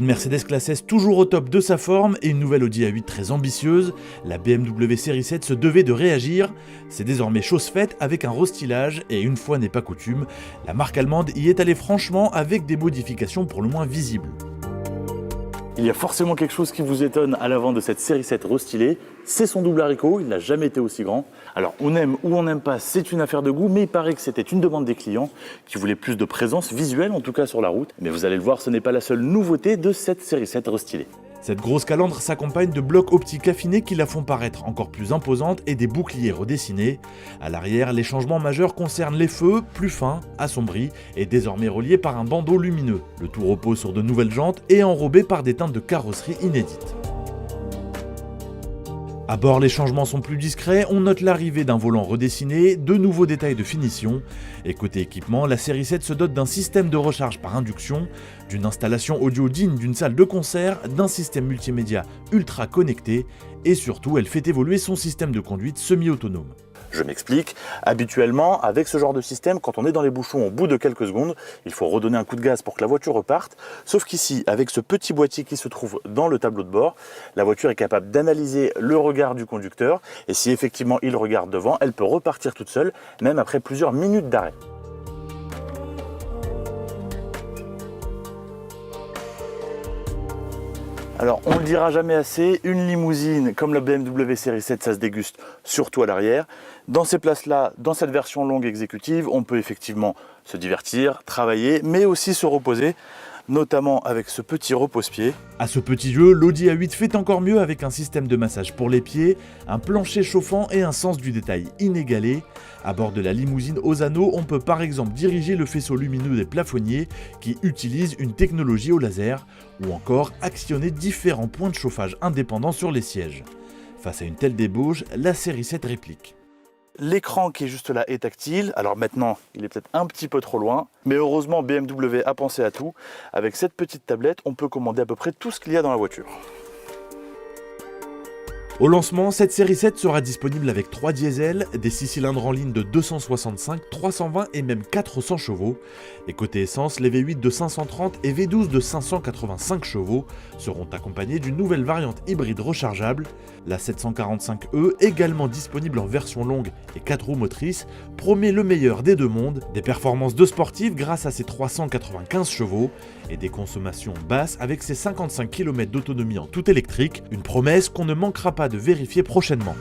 une Mercedes classe S toujours au top de sa forme et une nouvelle Audi A8 très ambitieuse, la BMW Série 7 se devait de réagir. C'est désormais chose faite avec un restylage et une fois n'est pas coutume, la marque allemande y est allée franchement avec des modifications pour le moins visibles. Il y a forcément quelque chose qui vous étonne à l'avant de cette série 7 restylée, c'est son double haricot, il n'a jamais été aussi grand. Alors on aime ou on n'aime pas, c'est une affaire de goût, mais il paraît que c'était une demande des clients qui voulaient plus de présence visuelle, en tout cas sur la route. Mais vous allez le voir, ce n'est pas la seule nouveauté de cette série 7 restylée. Cette grosse calandre s'accompagne de blocs optiques affinés qui la font paraître encore plus imposante et des boucliers redessinés. À l'arrière, les changements majeurs concernent les feux, plus fins, assombris et désormais reliés par un bandeau lumineux. Le tout repose sur de nouvelles jantes et enrobé par des teintes de carrosserie inédites. À bord, les changements sont plus discrets, on note l'arrivée d'un volant redessiné, de nouveaux détails de finition. Et côté équipement, la série 7 se dote d'un système de recharge par induction, d'une installation audio digne d'une salle de concert, d'un système multimédia ultra connecté, et surtout, elle fait évoluer son système de conduite semi-autonome. Je m'explique, habituellement, avec ce genre de système, quand on est dans les bouchons au bout de quelques secondes, il faut redonner un coup de gaz pour que la voiture reparte. Sauf qu'ici, avec ce petit boîtier qui se trouve dans le tableau de bord, la voiture est capable d'analyser le regard du conducteur. Et si effectivement il regarde devant, elle peut repartir toute seule, même après plusieurs minutes d'arrêt. Alors, on ne le dira jamais assez, une limousine comme la BMW Série 7, ça se déguste surtout à l'arrière. Dans ces places-là, dans cette version longue exécutive, on peut effectivement se divertir, travailler, mais aussi se reposer, notamment avec ce petit repose-pied. À ce petit jeu, l'Audi A8 fait encore mieux avec un système de massage pour les pieds, un plancher chauffant et un sens du détail inégalé. À bord de la limousine aux anneaux, on peut par exemple diriger le faisceau lumineux des plafonniers qui utilisent une technologie au laser, ou encore actionner différents points de chauffage indépendants sur les sièges. Face à une telle débauche, la série 7 réplique. L'écran qui est juste là est tactile, alors maintenant il est peut-être un petit peu trop loin, mais heureusement BMW a pensé à tout. Avec cette petite tablette, on peut commander à peu près tout ce qu'il y a dans la voiture. Au lancement, cette série 7 sera disponible avec 3 diesels, des 6 cylindres en ligne de 265, 320 et même 400 chevaux. Et côté essence, les V8 de 530 et V12 de 585 chevaux seront accompagnés d'une nouvelle variante hybride rechargeable, la 745E, également disponible en version longue et 4 roues motrices, promet le meilleur des deux mondes, des performances de sportive grâce à ses 395 chevaux et des consommations basses avec ses 55 km d'autonomie en tout électrique, une promesse qu'on ne manquera pas de vérifier prochainement.